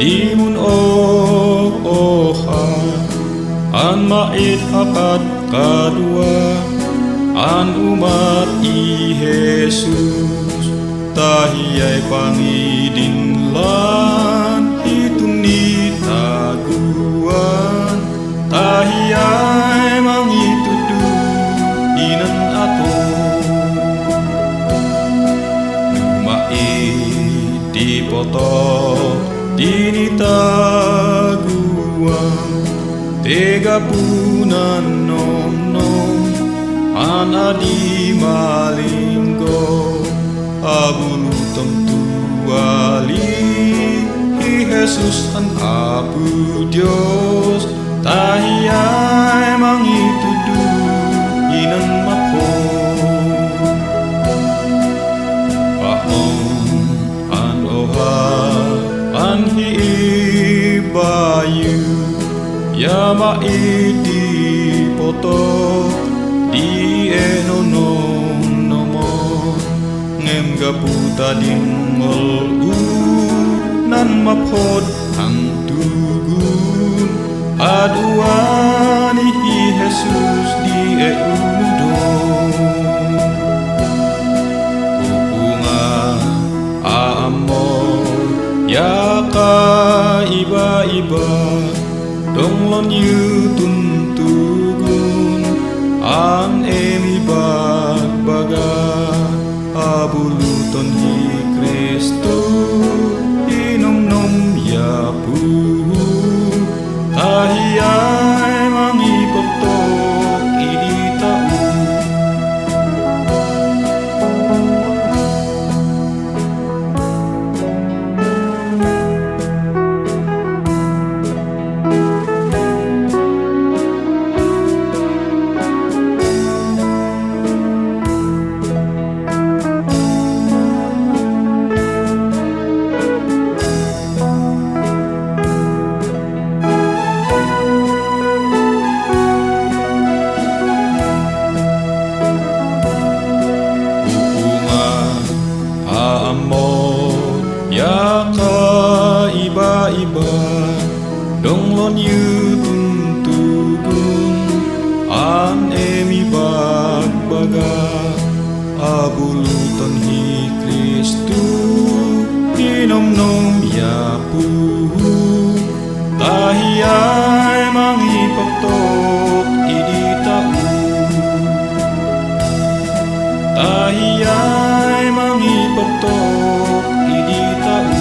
Dimun an mait hakat kadua an umat i Jesus tahiyai pangidin lan hitung ni taguan tahiyai mangitudu inan ato numai dipoto dini taguan tega punan nom anadi malinggo abulu tentuali Jesus an abu Dios tahiyai mangitudu inan mapo paong an oha an hibayu ya maiti poto di enonom nomo ngem gaputa dingol nan mapod ang tugun aduani Jesus di eudo kupunga amor ya ka iba-iba donglon yu tuntugun an emi bagbaga abuluton hi Kristo inom-nom ya puhu tahiyai mangipotok idi tau ya ka iba-iba donglon yu tuntugun an emi bagbaga abuluton hi Kristu inom-nom ya puhu tahiyai mangipaktok idi tau tahiyai mangipaktok idi tau